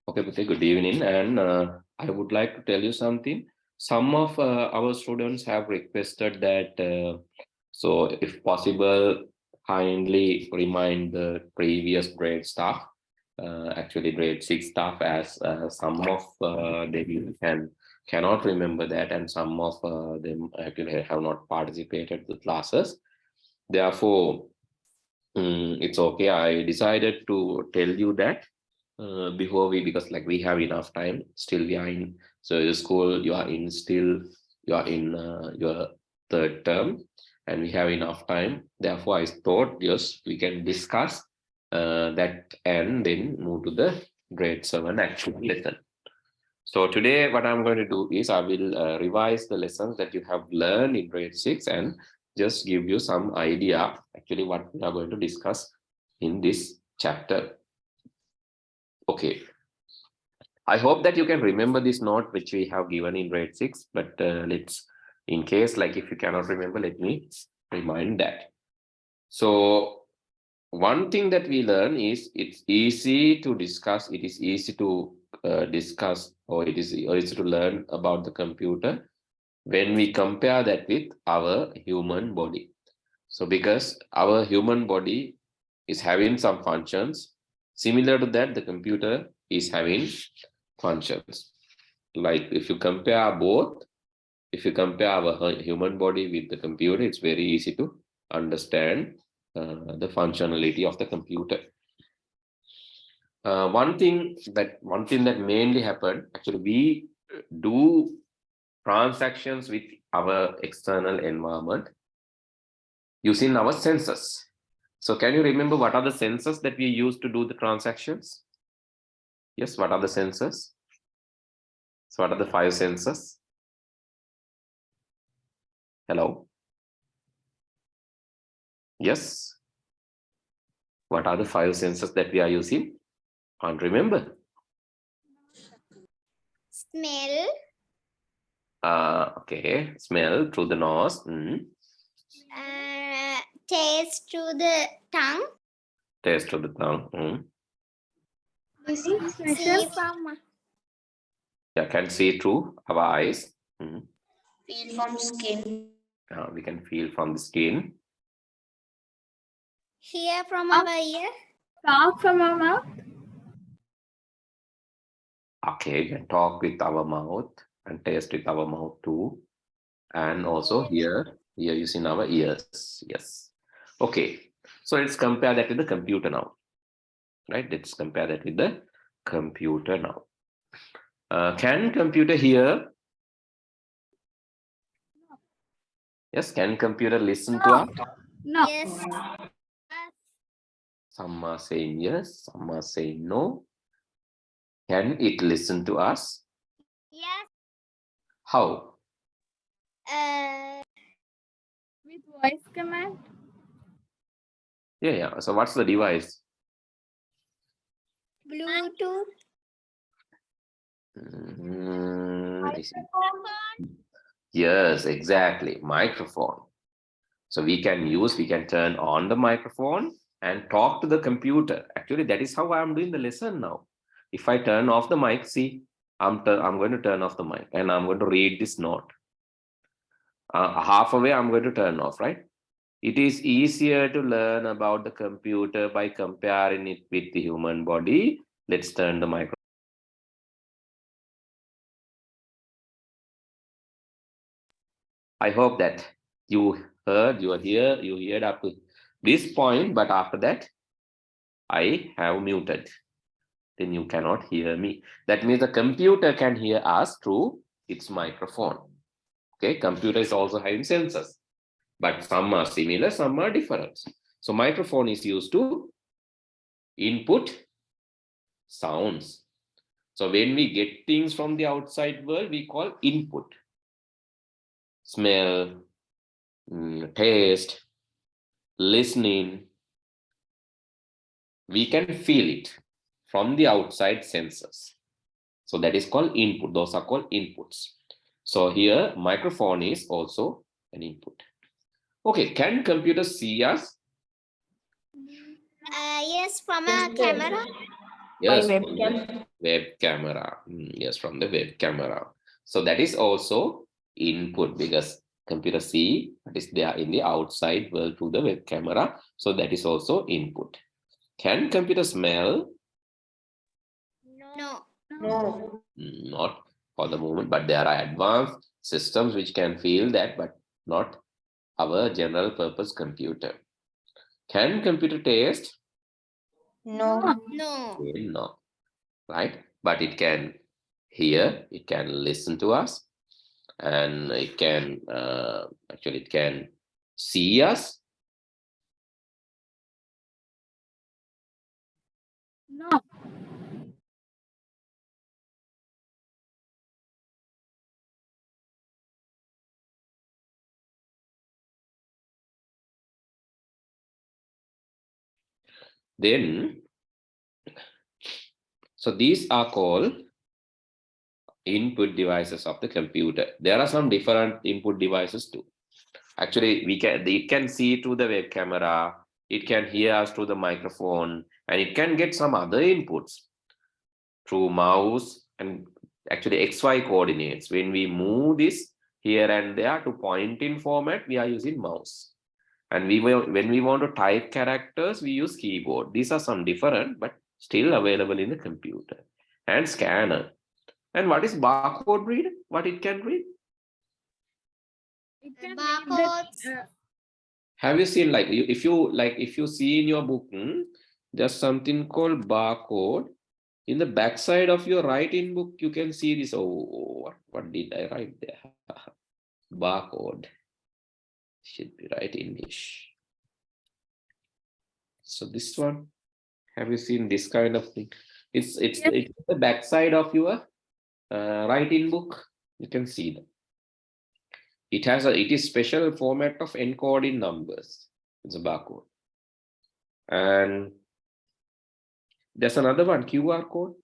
Okay, Putri, good evening. And I would like to tell you something. Some of our students have requested that, so if possible, kindly remind the previous grade staff, actually grade 6 staff, as some of them cannot remember that, and some of them actually have not participated in the classes. Therefore, it's okay. I decided to tell you that before because like we have enough time. Still we are in, so the school you are in, still you are in your third term, and we have enough time. Therefore I thought, yes, we can discuss that and then move to the grade 7 actual lesson. So today what I'm going to do is I will revise the lessons that you have learned in grade 6 and just give you some idea actually what we are going to discuss in this chapter. Okay, I hope that you can remember this note which we have given in grade 6, but let's, in case like if you cannot remember, let me remind that. So one thing that we learn is it's easy to discuss, it is easy to discuss, or it is easy to learn about the computer when we compare that with our human body. So because our human body is having some functions, similar to that, the computer is having functions. Like if you compare both, if you compare our human body with the computer, it's very easy to understand the functionality of the computer. One thing that mainly happened, actually we do transactions with our external environment using our senses. So can you remember what are the senses that we use to do the transactions? Yes, what are the senses? So what are the 5 senses? Hello? Yes. What are the 5 senses that we are using? Can't remember. Smell. Okay. Smell through the nose. Taste through the tongue. Taste through the tongue. See from. Yeah, can see through our eyes. Feel from skin. We can feel from the skin. Hear from our ear. Talk from our mouth. Okay, you can talk with our mouth and taste with our mouth too. And also hear using our ears. Yes. Okay. So let's compare that with the computer now. Right? Let's compare that with the computer now. Can computer hear? Yes. Can computer listen to us? No. Yes. Some are saying yes. Some are saying no. Can it listen to us? Yes. How? With voice command. Yeah. So what's the device? Bluetooth. Yes, exactly. Microphone. So we can turn on the microphone and talk to the computer. Actually, that is how I'm doing the lesson now. If I turn off the mic, see, I'm going to turn off the mic and I'm going to read this note. Halfway, I'm going to turn off, right? It is easier to learn about the computer by comparing it with the human body. Let's turn the microphone. I hope that you heard up to this point, but after that, I have muted. Then you cannot hear me. That means the computer can hear us through its microphone. Okay, computer is also having sensors, but some are similar, some are different. So microphone is used to input sounds. So when we get things from the outside world, we call input. Smell, taste, listening. We can feel it from the outside sensors. So that is called input. Those are called inputs. So here microphone is also an input. Okay, can computers see us? Yes, from a camera. Yes. Web camera. Yes, from the web camera. So that is also input because computer see what is there in the outside world through the web camera. So that is also input. Can computer smell? No. No. Not for the moment, but there are advanced systems which can feel that, but not our general purpose computer. Can computer taste? No. No, right? But it can hear, it can listen to us, and it can actually it can see us. No. Then, so these are called input devices of the computer. There are some different input devices too. Actually, it can see through the web camera, it can hear us through the microphone, and it can get some other inputs through mouse and actually XY coordinates. When we move this here and there to point in format, we are using mouse. And when we want to type characters, we use keyboard. These are some different, but still available in the computer. And scanner. And what is barcode reader? What it can read? It can Barcodes. Have you seen if you see in your book, there's something called barcode. In the back side of your writing book, you can see this. Oh, what did I write there? Barcode. Should be right English. So this one, have you seen this kind of thing? It's the back side of your writing book. You can see that. It is special format of encoding numbers. It's a barcode. And there's another one, QR code.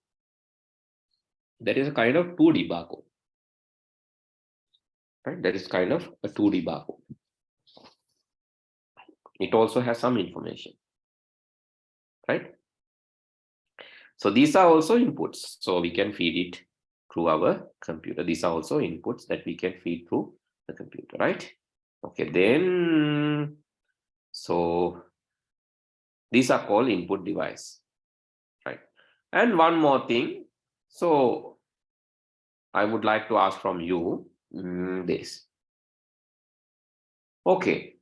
That is a kind of 2D barcode. Right? That is kind of a 2D barcode. It also has some information. Right? So these are also inputs. So we can feed it through our computer. These are also inputs that we can feed through the computer, right? Okay, then, so these are called input device, right? And one more thing. So I would like to ask from you this. Okay.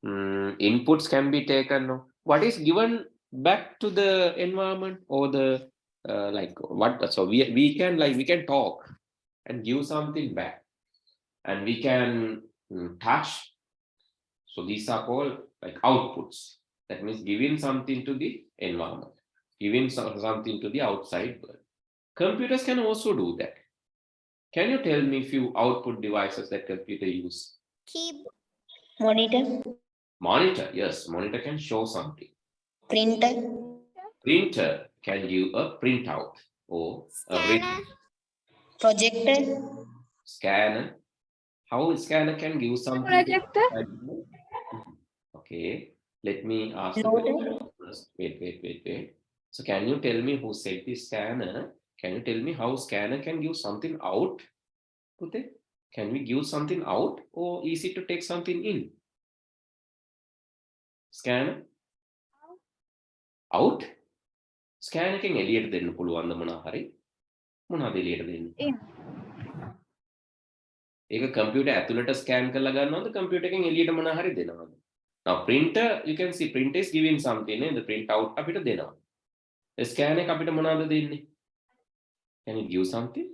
Inputs can be taken. What is given back to the environment or the what? So we can talk and give something back, and we can touch. So these are called like outputs. That means giving something to the environment, giving something to the outside world. Computers can also do that. Can you tell me a few output devices that computer use? Keyboard. Monitor, Monitor, yes, monitor can show something. printer, Printer can give a printout or a Scanner. reading. projector, Scanner. How a scanner can give something? Projector. Okay, let me ask the loader, question first. Wait. So can you tell me who said this scanner? Can you tell me how scanner can give something out? Can we give something out or is it to take something in? Scanner? Out? Scanner එකෙන් එළියට දෙන්න පුළුවන් ද මොනවා හරි? මොනවද එළියට දෙන්නේ? In. ඒක කම්පියුටර් ඇතුළට ස්කෑන් කරලා ගන්නවද කම්පියුටර් එකෙන් එළියට මොනවා හරි දෙනවද? Now printer, you can see printer is giving something the print out අපිට දෙනවා. Scan එක අපිට මොනවද දෙන්නේ? Can it give something?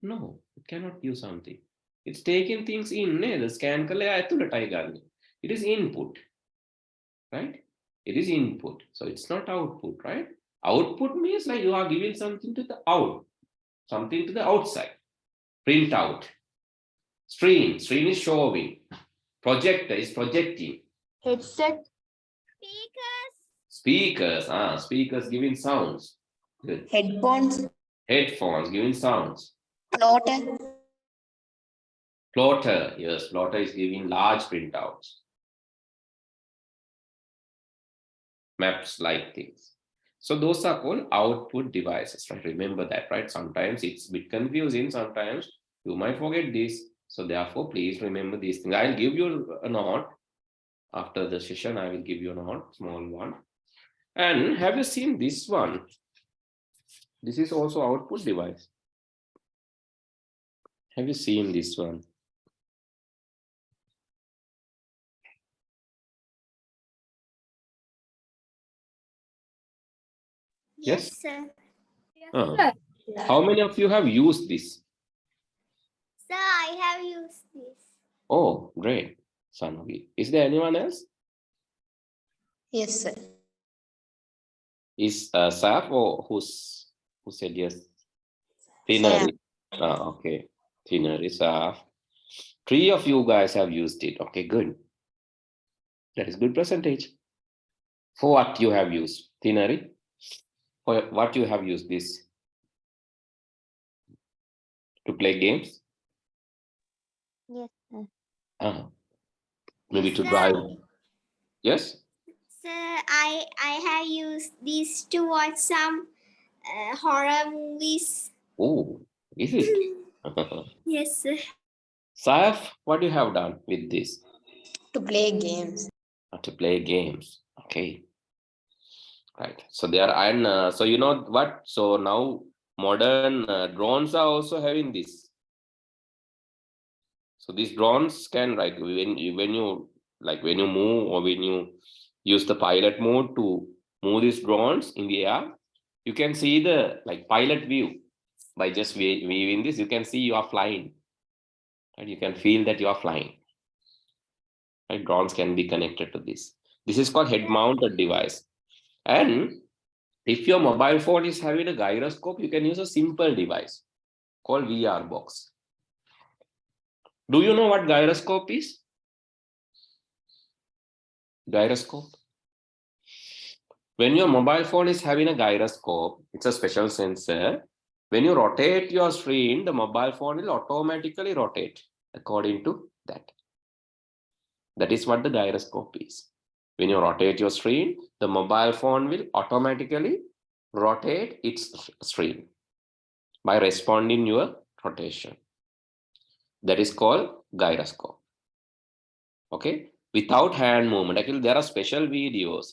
No, it cannot give something. It's taking things in the scan කරලා ඇතුළටයි ගන්න. It is input, right? It is input, so it's not output, right? Output means like you are giving something to the out, something to the outside. Print out. Stream is showing. Projector is projecting. Headset. Speakers. Speakers giving sounds. Good. headphones, Headphones giving sounds. plotter, Plotter, yes, plotter is giving large printouts. Maps like things. So those are called output devices, right? Remember that, right? Sometimes it's a bit confusing. Sometimes you might forget this. So therefore, please remember these things. I'll give you a note after the session. I will give you a note, small one. And have you seen this one? This is also output device. Have you seen this one? Yes? sir. How many of you have used this? Sir, I have used this. Oh, great. Sanovi. Is there anyone else? Yes, sir. Is Saf or who said yes? Thinari. Okay. Thinari, Saf. 3 of you guys have used it. Okay, good. That is good percentage. For what you have used? Thinari? For what you have used this? To play games? Yes, sir. Maybe to Sir. drive. Yes? Sir, I have used this to watch some horror movies. Oh, is it? Yes, sir. Saif, what do you have done with this? To play games. To play games. Okay. Right. So there are, and so you know what? So now modern drones are also having this. So these drones can, like, when you move, or when you use the pilot mode to move these drones in the air, you can see the pilot view. By just viewing this, you can see you are flying, and you can feel that you are flying. Right? Drones can be connected to this. This is called head-mounted device. And if your mobile phone is having a gyroscope, you can use a simple device called VR box. Do you know what gyroscope is? Gyroscope. When your mobile phone is having a gyroscope, it's a special sensor. When you rotate your screen, the mobile phone will automatically rotate according to that. That is what the gyroscope is. When you rotate your screen, the mobile phone will automatically rotate its screen by responding your rotation. That is called gyroscope. Okay, without hand movement. Actually, there are special videos.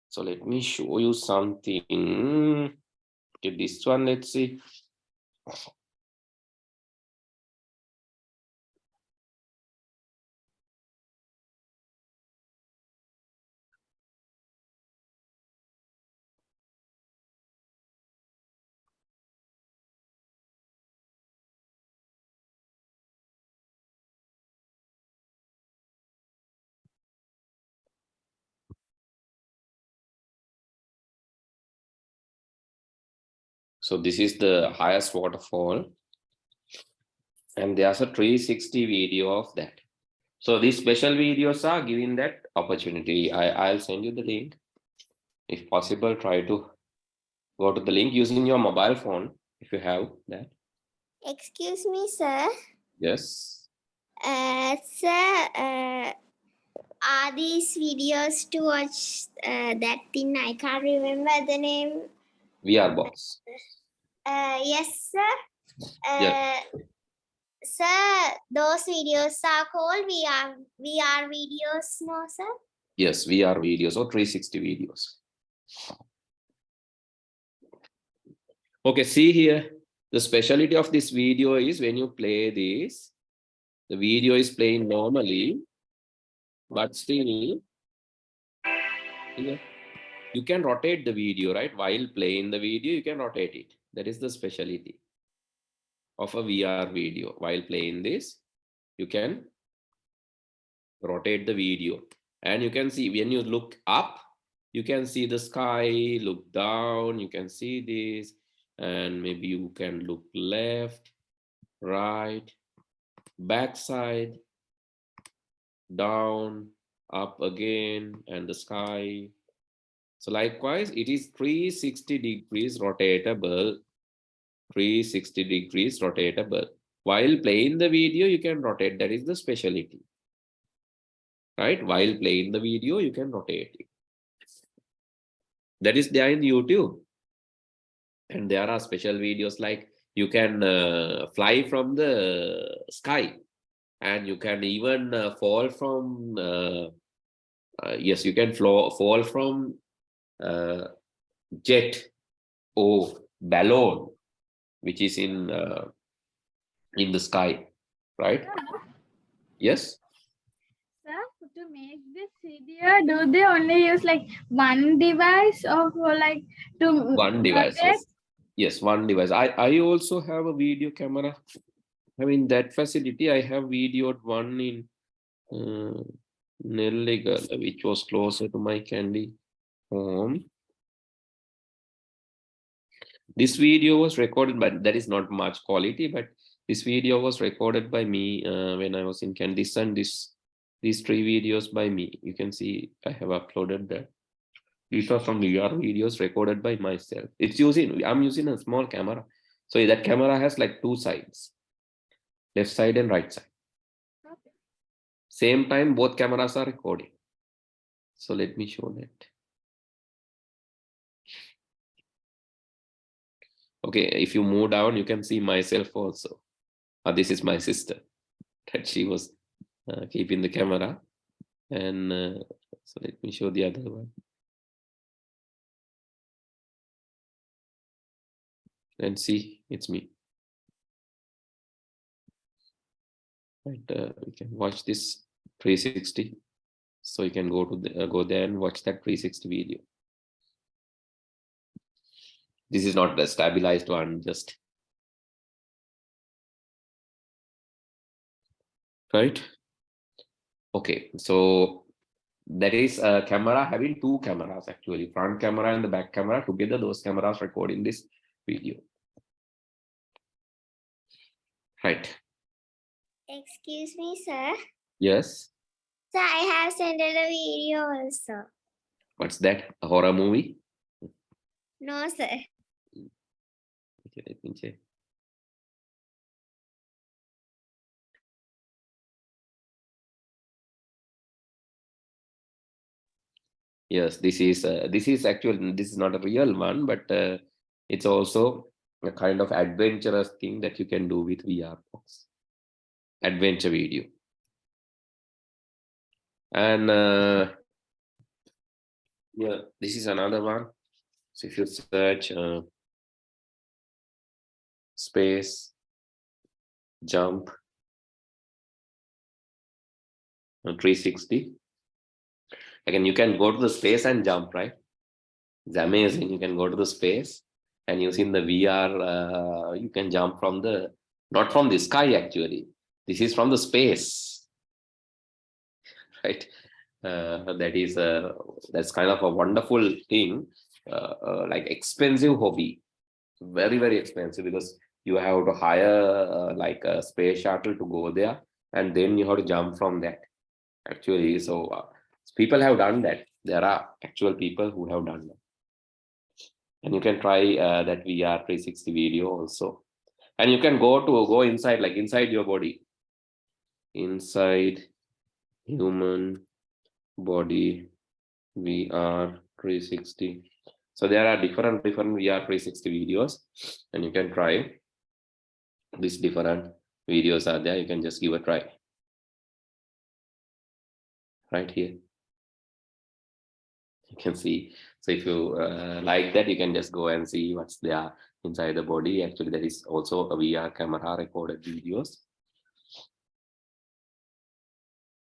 So let me show you something. Okay, this one, let's see. So this is the highest waterfall. And there's a 360 video of that. So these special videos are giving that opportunity. I'll send you the link. If possible, try to go to the link using your mobile phone, if you have that. Excuse me, sir. Yes. Sir, are these videos to watch that thing? I can't remember the name. VR box. Yes, sir. Yes. Sir, those videos are called VR videos, no, sir? Yes, VR videos or 360 videos. Okay, see here. The specialty of this video is when you play this, the video is playing normally, but still, here, you can rotate the video, right? While playing the video, you can rotate it. That is the specialty of a VR video. While playing this, you can rotate the video. And you can see when you look up, you can see the sky, look down, you can see this, and maybe you can look left, right, backside, down, up again, and the sky. So likewise, it is 360 degrees rotatable. 360 degrees rotatable. While playing the video, you can rotate. That is the specialty. Right? While playing the video, you can rotate it. That is there in YouTube. And there are special videos like you can fly from the sky, and you can even fall from, yes, you can fall from jet or balloon, which is in the sky, right? Yes. Sir, to make this video, do they only use like one device or for like to One device. project? Yes, one device. I also have a video camera. I mean, that facility, I have videoed one in Nelligal, which was closer to my candy home. This video was recorded, but that is not much quality, but this video was recorded by me when I was in Dasun. These 3 videos by me. You can see I have uploaded that. These are some VR videos recorded by myself. I'm using a small camera. So that camera has like 2 sides, left side and right side. Okay. Same time, both cameras are recording. So let me show that. Okay, if you move down, you can see myself also. This is my sister that she was keeping the camera. And so let me show the other one. And see, it's me. Right, we can watch this 360. So you can go there and watch that 360 video. This is not the stabilized one, just right. Okay, so that is a camera having 2 cameras actually, front camera and the back camera together. Those cameras recording this video. Right. Excuse me, sir. Yes. Sir, I have sent a video also. What's that? A horror movie? No, sir. Okay, let me check. Yes, this is actually, this is not a real one, but it's also a kind of adventurous thing that you can do with VR box. Adventure video. And yeah, this is another one. So if you search space jump 360, again you can go to the space and jump, right? It's amazing. You can go to the space and using the VR, you can jump from the, not from the sky actually. This is from the space, right? That's kind of a wonderful thing, like expensive hobby, very, very expensive, because you have to hire like a space shuttle to go there, and then you have to jump from that actually. So people have done that. There are actual people who have done that. And you can try that VR 360 video also. And you can go inside, like inside your body, inside human body VR 360. So there are different VR 360 videos, and you can try. These different videos are there. You can just give a try. Right here. You can see. So if you like that, you can just go and see what's there inside the body. Actually, there is also a VR camera recorded videos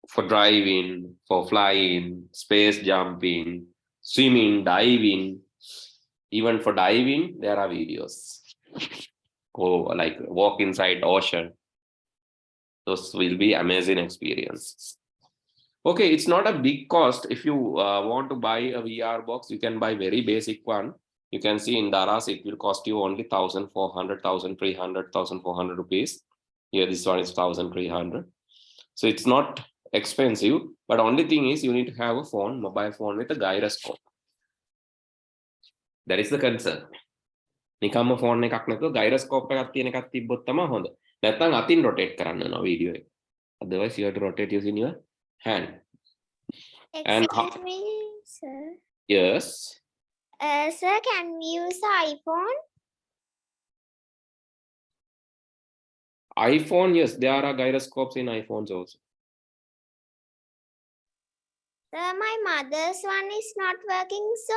for driving, for flying, space jumping, swimming, diving. Even for diving, there are videos. Go like walk inside the ocean. Those will be amazing experiences. Okay, it's not a big cost. If you want to buy a VR box, you can buy very basic one. You can see in Daras, it will cost you only 1,400, 1,300, 1,400 rupees. Here, this one is 1,300. So it's not expensive, but only thing is you need to have a phone, mobile phone with a gyroscope. That is the concern. නිකම්ම phone එකක් නැතුව ගයිරොස්කෝප් එකක් තියෙන එකක් තිබ්බොත් තමයි හොඳ. නැත්නම් අතින් රොටේට් කරන්න වෙනවා වීඩියෝ එක. Otherwise you have to rotate using your hand. Excuse me, sir. Yes. Sir, can we use the iPhone? iPhone, yes, there are gyroscopes in iPhones also. Sir, my mother's one is not working, so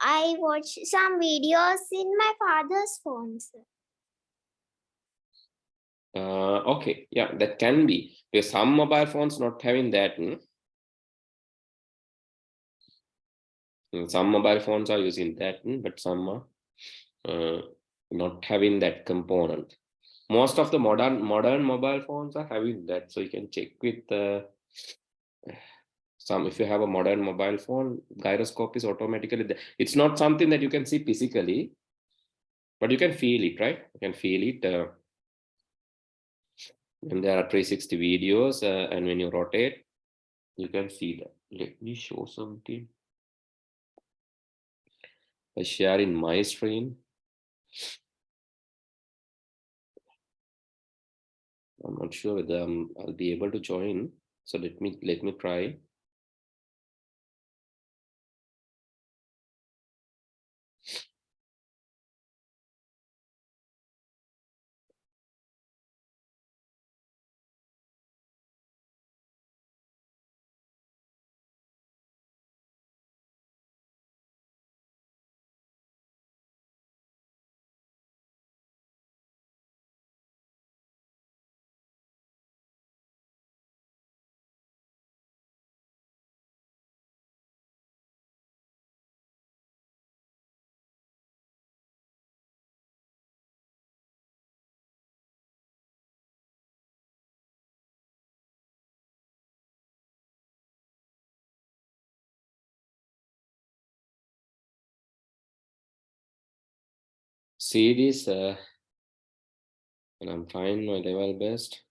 I watch some videos in my father's phone, sir. Okay, yeah, that can be. Because some mobile phones not having that. Some mobile phones are using that, but some are not having that component. Most of the modern mobile phones are having that, so you can check with some. If you have a modern mobile phone, gyroscope is automatically there. It's not something that you can see physically, but you can feel it, right? You can feel it when there are 360 videos, and when you rotate, you can see that. Let me show something. I share in my screen. I'm not sure whether I'll be able to join. So let me try. See this, and I'm trying my level best.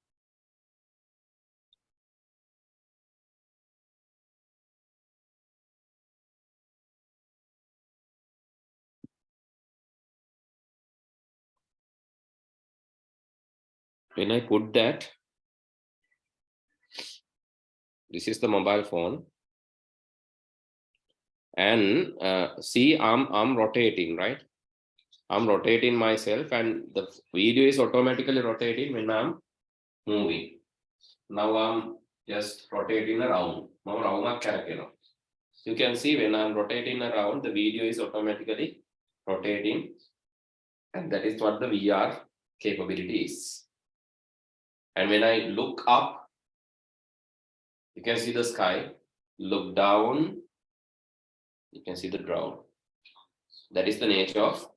When I put that, this is the mobile phone, and see, I'm rotating, right? I'm rotating myself, and the video is automatically rotating when I'm moving. Now I'm just rotating around. You can see when I'm rotating around, the video is automatically rotating, and that is what the VR capability is. And when I look up, you can see the sky. Look down, you can see the ground. That is the nature of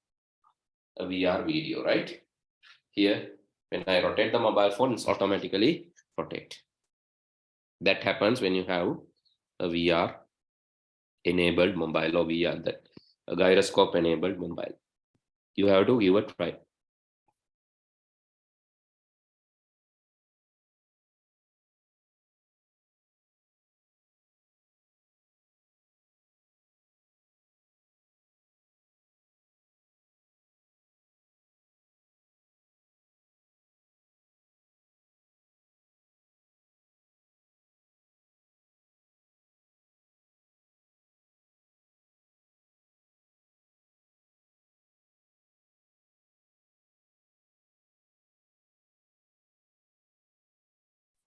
a VR video, right? Here, when I rotate the mobile phone, it's automatically rotate. That happens when you have a VR enabled mobile, or VR, that a gyroscope enabled mobile. You have to give a try.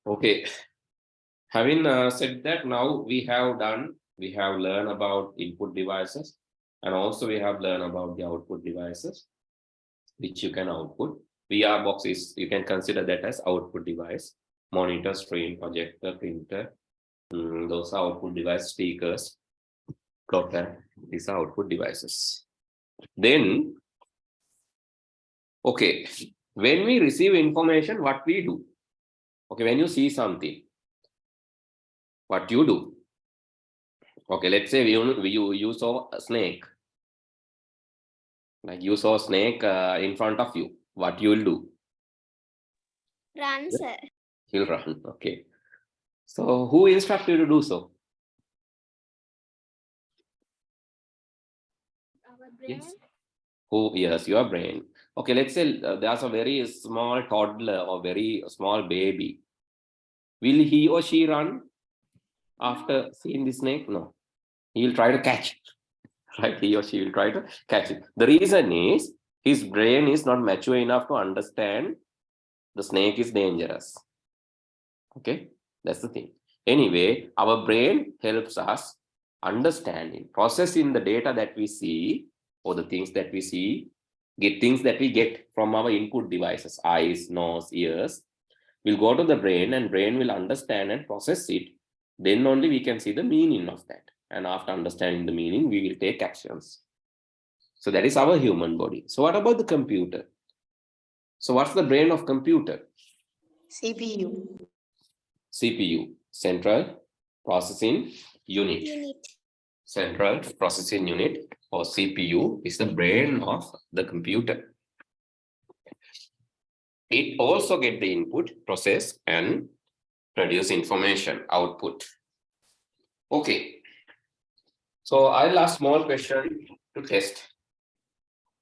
Okay, having said that, now we have learned about input devices, and also we have learned about the output devices, which you can output. VR box is, you can consider that as output device. Monitor, screen, projector, printer, those are output device. Speakers, plotter, these are output devices. Then, okay, when we receive information, what we do? Okay, when you see something, what you do? Okay, let's say you saw a snake. Like you saw a snake in front of you. What you will do? Run, sir. You'll run. Okay. So who instructed you to do so? Our brain. Yes. Who? Yes, your brain. Okay, let's say there's a very small toddler or very small baby. Will he or she run after seeing the snake? No. He'll try to catch it. right? He or she will try to catch it. The reason is his brain is not mature enough to understand the snake is dangerous. Okay, that's the thing. Anyway, our brain helps us understanding, processing the data that we see, or the things that we see, things that we get from our input devices, eyes, nose, ears, will go to the brain, and brain will understand and process it. Then only we can see the meaning of that. And after understanding the meaning, we will take actions. So that is our human body. So what about the computer? So what's the brain of computer? CPU. CPU, Central Processing Unit. Central Processing Unit, or CPU, is the brain of the computer. It also get the input, process, and produce information, output. Okay. So I'll ask small question to test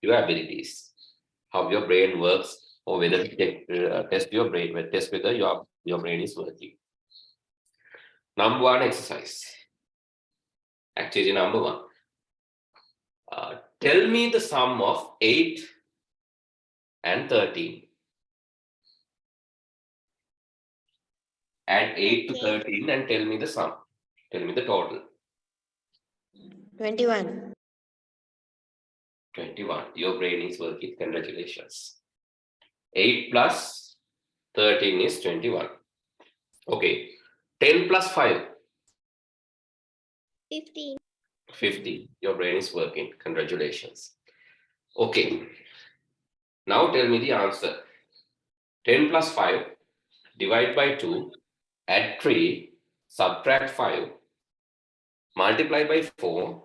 your abilities, how your brain works, or whether to test your brain, test whether your brain is working. Number one exercise. Activity number one. Tell me the sum of 8 and 13. Add 8 to 13 and tell me the sum. Tell me the total. 21. 21. Your brain is working. Congratulations. 8 plus 13 is 21. Okay. 10 plus 5. 15. 50. Your brain is working. Congratulations. Okay. Now tell me the answer. 10 plus 5, divide by 2, add 3, subtract 5, multiply by 4,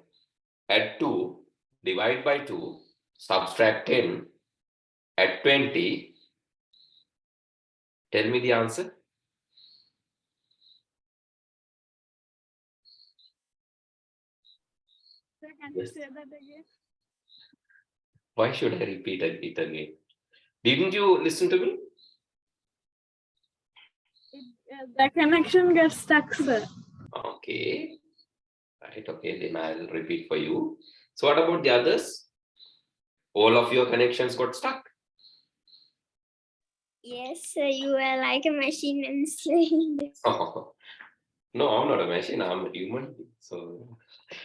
add 2, divide by 2, subtract 10, add 20. Tell me the answer. Sir, can you say that again? Why should I repeat it again? Didn't you listen to me? The connection gets stuck, sir. Okay. Right, okay, then I'll repeat for you. So what about the others? All of your connections got stuck? Yes, sir, you are like a machine and saying this. Oh, no, I'm not a machine, I'm a human. So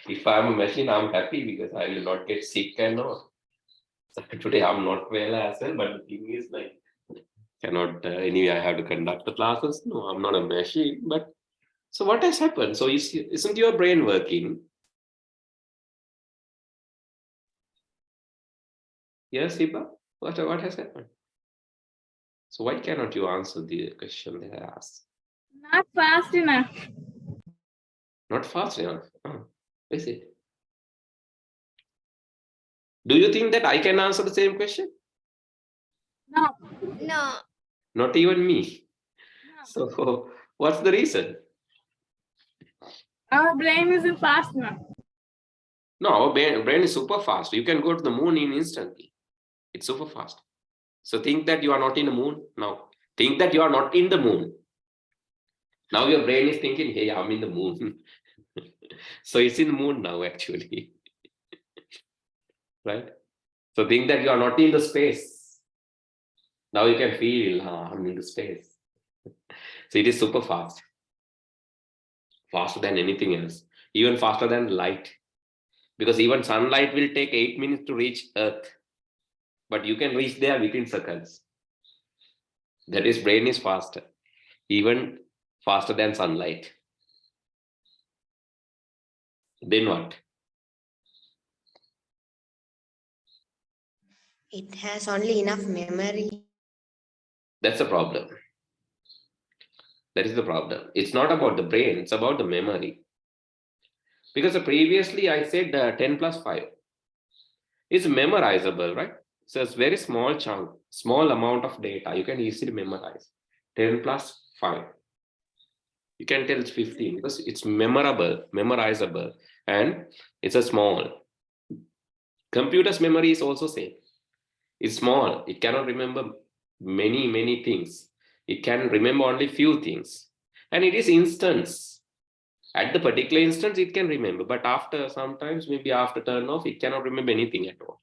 if I'm a machine, I'm happy because I will not get sick and all. So today I'm not well as well, but the thing is like, cannot, anyway, I have to conduct the classes. No, I'm not a machine, but so what has happened? So isn't your brain working? Yes, Hiba, what has happened? So why cannot you answer the question that I asked? Not fast enough. Not fast enough. Oh, is it? Do you think that I can answer the same question? No. No. Not even me. No. So what's the reason? Our brain isn't fast enough. No, our brain is super fast. You can go to the moon instantly. It's super fast. So think that you are not in the moon now. Think that you are not in the moon. Now your brain is thinking, hey, I'm in the moon. So it's in the moon now, actually. Right? So think that you are not in the space. Now you can feel, I'm in the space. So it is super fast. Faster than anything else. Even faster than light. Because even sunlight will take 8 minutes to reach Earth. But you can reach there within seconds. That is, brain is faster. Even faster than sunlight. Then what? It has only enough memory. That's the problem. That is the problem. It's not about the brain, it's about the memory. Because previously I said 10 plus 5 is memorizable, right? So it's very small chunk, small amount of data. You can easily memorize. 10 plus 5. You can tell it's 15 because it's memorable, memorizable, and it's a small. Computer's memory is also same. It's small. It cannot remember many things. It can remember only few things. And it is instance. At the particular instance, it can remember, but after sometimes, maybe after turn off, it cannot remember anything at all.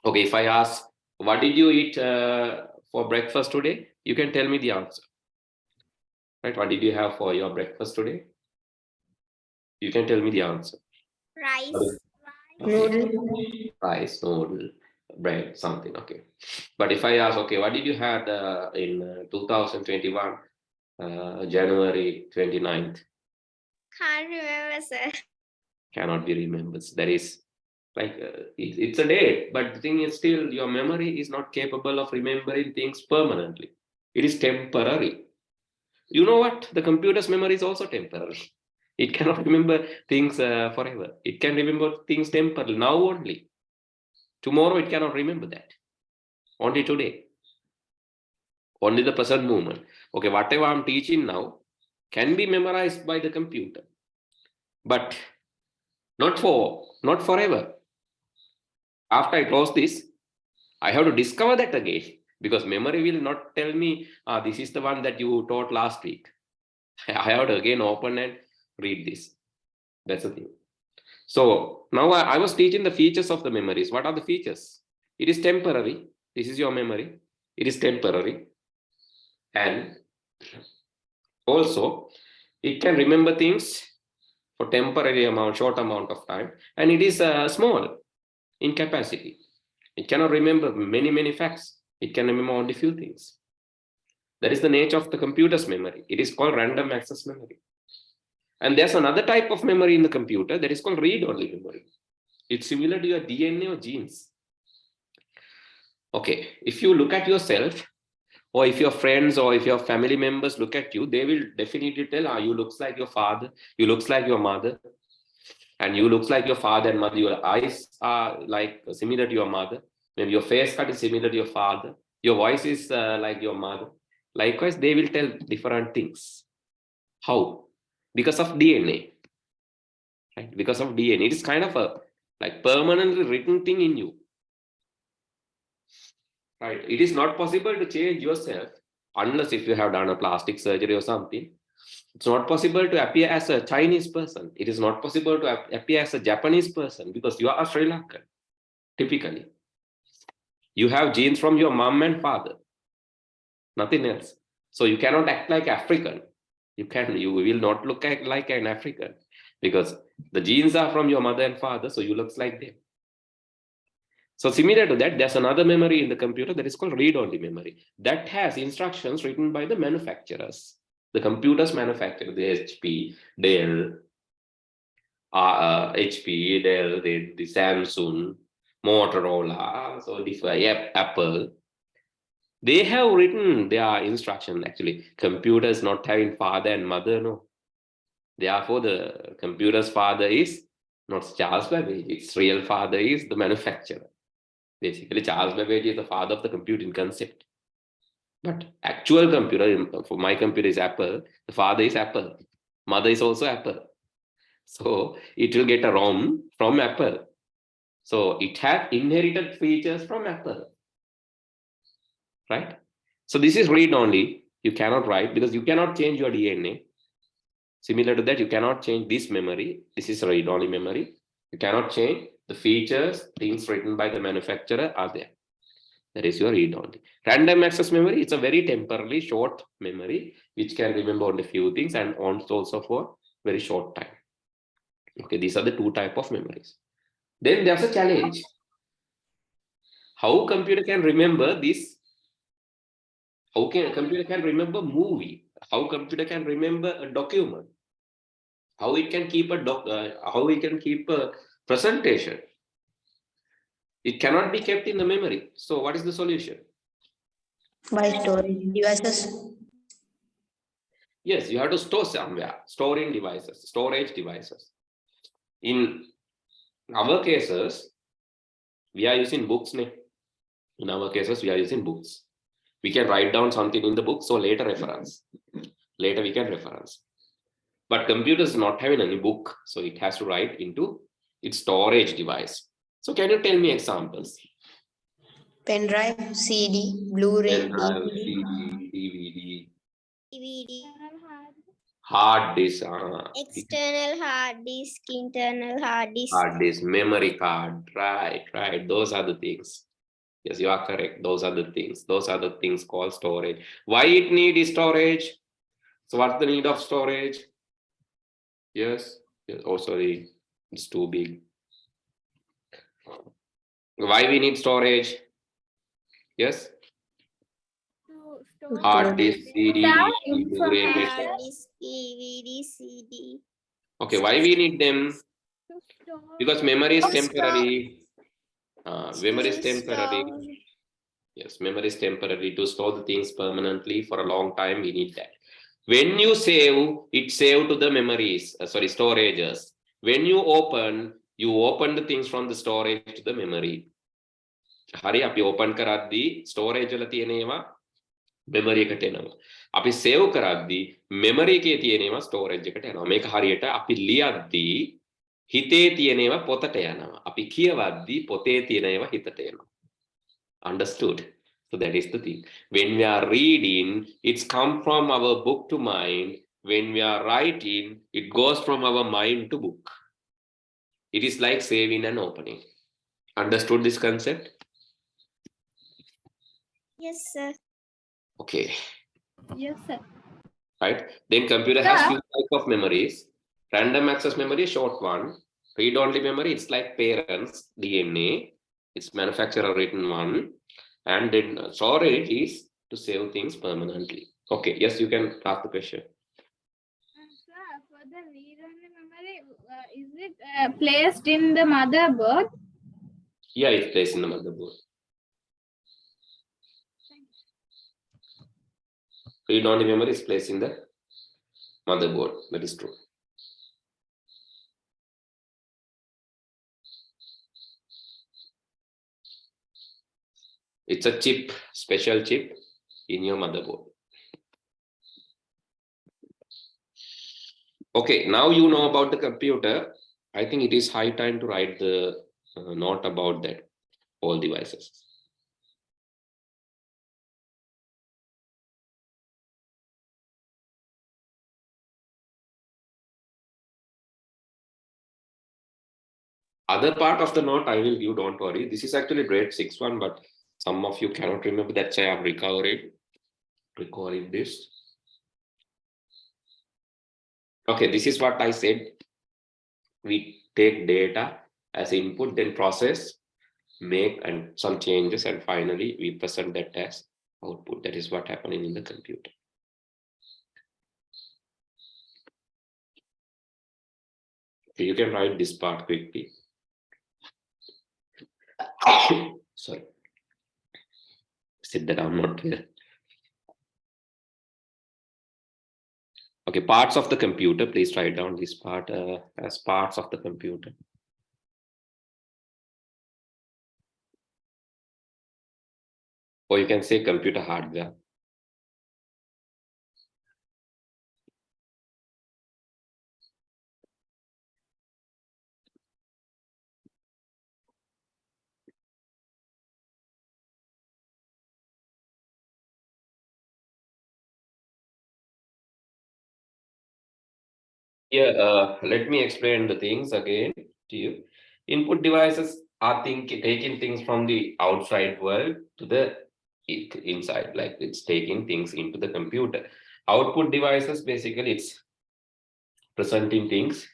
Okay, if I ask, what did you eat for breakfast today? You can tell me the answer. Right? What did you have for your breakfast today? You can tell me the answer. Rice. Okay. Rice, noodle, bread, something. Okay. But if I ask, okay, what did you have in 2021, January 29th? Can't remember, sir. Cannot be remembered. There is like it's a date, but the thing is still your memory is not capable of remembering things permanently. It is temporary. You know what? The computer's memory is also temporary. It cannot remember things forever. It can remember things temporarily, now only. Tomorrow it cannot remember that. Only today. Only the present moment. Okay, whatever I'm teaching now can be memorized by the computer, but not forever. After I close this, I have to discover that again, because memory will not tell me, this is the one that you taught last week. I have to again open and read this. That's the thing. So now I was teaching the features of the memories. What are the features? It is temporary. This is your memory. It is temporary. And also, it can remember things for temporary amount, short amount of time. And it is small in capacity. It cannot remember many facts. It can remember only few things. That is the nature of the computer's memory. It is called random access memory. And there's another type of memory in the computer that is called read-only memory. It's similar to your DNA or genes. Okay, if you look at yourself, or if your friends or if your family members look at you, they will definitely tell, you looks like your father, you looks like your mother, and you looks like your father and mother. Your eyes are like similar to your mother. Maybe your face cut is similar to your father. Your voice is like your mother. Likewise, they will tell different things. How? Because of DNA. Right? Because of DNA. It is kind of a like permanently written thing in you. Right? It is not possible to change yourself unless if you have done a plastic surgery or something. It's not possible to appear as a Chinese person. It is not possible to appear as a Japanese person because you are a Sri Lankan, typically. You have genes from your mom and father, nothing else. So you cannot act like African. You will not look like an African because the genes are from your mother and father, so you look like them. So similar to that, there's another memory in the computer that is called read-only memory. That has instructions written by the manufacturers. The computers manufacturer, the HP, Dell, the Samsung, Motorola, so Apple. They have written their instruction. Actually, computers not having father and mother, no. Therefore, the computer's father is not Charles Babbage. Its real father is the manufacturer. Basically, Charles Babbage is the father of the computing concept. But actual computer, for my computer is Apple, the father is Apple. Mother is also Apple. So it will get a ROM from Apple. So it has inherited features from Apple. Right? So this is read only. You cannot write because you cannot change your DNA. Similar to that, you cannot change this memory. This is read only memory. You cannot change the features, things written by the manufacturer are there. That is your read only. Random access memory, it's a very temporarily short memory, which can remember only a few things and also for very short time. Okay, these are the two types of memories. Then there's a challenge. How computer can remember this? How can a computer can remember movie? How computer can remember a document? How it can keep a presentation? It cannot be kept in the memory. So what is the solution? By storage devices. Yes, you have to store somewhere. Storing devices, storage devices. In our cases, we are using books. In our cases, we are using books. We can write down something in the book, so later reference. Later we can reference. But computer is not having any book, so it has to write into its storage device. So can you tell me examples? Pen drive, CD, Blu-ray, Pen drive, DVD. CD, DVD. DVD. Hard disk. External hard disk, internal hard disk. Hard disk, memory card. Right. Those are the things. Yes, you are correct. Those are the things. Those are the things called storage. Why it needs storage? So what's the need of storage? Yes. Oh, sorry. It's too big. Why we need storage? Yes. To store Hard disk, CD, data, integrated. Hard disk, DVD, CD. Okay, why we need them? to store Because memory is To store. temporary. Memory is To temporary. store. Yes, memory is temporary. To store the things permanently for a long time, we need that. When you save, it save to the memories, storages. When you open the things from the storage to the memory. Hari api open karaddi storage wala tiyenewa memory එකට එනවා. අපි save කරද්දී memory එකේ තියෙනවා storage එකට යනවා. මේක හරියට අපි ලියද්දී හිතේ තියෙනවා පොතට යනවා. අපි කියවද්දී පොතේ තියෙනවා හිතට එනවා. Understood? So that is the thing. When we are reading, it's come from our book to mind. When we are writing, it goes from our mind to book. It is like saving and opening. Understood this concept? Yes, sir. Okay. yes sir. Right? Then computer has few types of memories. Random access memory, short one. Read-only memory, it's like parents, DNA. It's manufacturer written one. And then storage is to save things permanently. Okay, yes, you can ask the question. Sir, for the read-only memory, is it placed in the motherboard? Yeah, it's placed in the motherboard. Read-only memory is placed in the motherboard. That is true. It's a chip, special chip in your motherboard. Okay, now you know about the computer. I think it is high time to write the note about that, all devices. Other part of the note I will give, don't worry. This is actually grade 6-1, but some of you cannot remember. That's why I'm recalling this. Okay, this is what I said. We take data as input, then process, make and some changes, and finally we present that as output. That is what happening in the computer. Okay, you can write this part quickly. Sorry. Sit that I'm not here. Okay, parts of the computer. Please write down this part as parts of the computer. Or you can say computer hardware. Here, let me explain the things again to you. Input devices are taking things from the outside world to the inside, like it's taking things into the computer. Output devices, basically, it's presenting things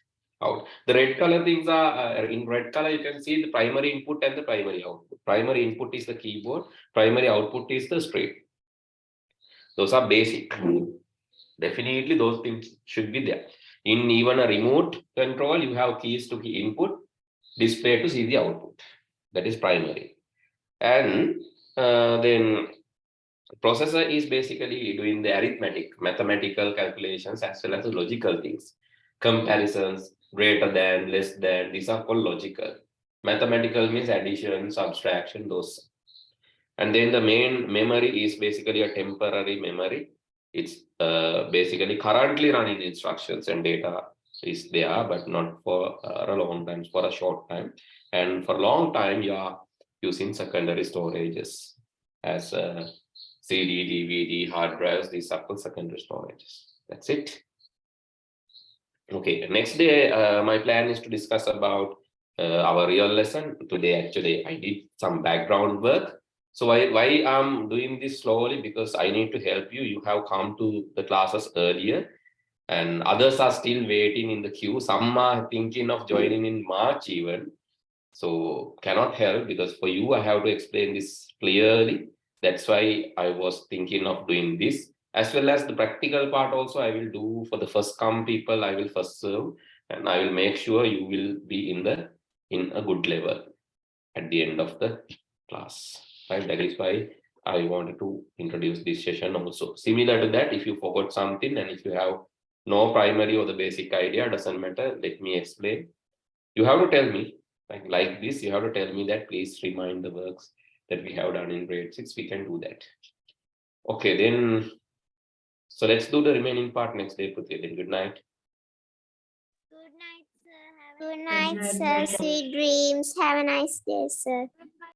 out. The red color things are in red color. You can see the primary input and the primary output. Primary input is the keyboard. Primary output is the screen. Those are basic. Definitely, those things should be there. In even a remote control, you have keys to key input, display to see the output. That is primary. And then processor is basically doing the arithmetic, mathematical calculations as well as the logical things. Comparisons, greater than, less than, these are called logical. Mathematical means addition, subtraction, those. And then the main memory is basically a temporary memory. It's basically currently running instructions and data is there, but not for a long time, for a short time. And for a long time, you are using secondary storages as CD, DVD, hard drives. These are called secondary storages. That's it. Okay, next day, my plan is to discuss about our real lesson. Today, actually, I did some background work. So why I'm doing this slowly? Because I need to help you. You have come to the classes earlier, and others are still waiting in the queue. Some are thinking of joining in March even. So cannot help, because for you, I have to explain this clearly. That's why I was thinking of doing this, as well as the practical part also I will do for the first come people. I will first serve, and I will make sure you will be in a good level at the end of the class. Right? That is why I wanted to introduce this session also. Similar to that, if you forgot something and if you have no primary or the basic idea, doesn't matter. Let me explain. You have to tell me, like this, you have to tell me that please remind the works that we have done in grade 6. We can do that. Okay, then, so let's do the remaining part next day, Prithvi. Then good night. Good night, sir. Sweet dreams. Have a nice day, sir.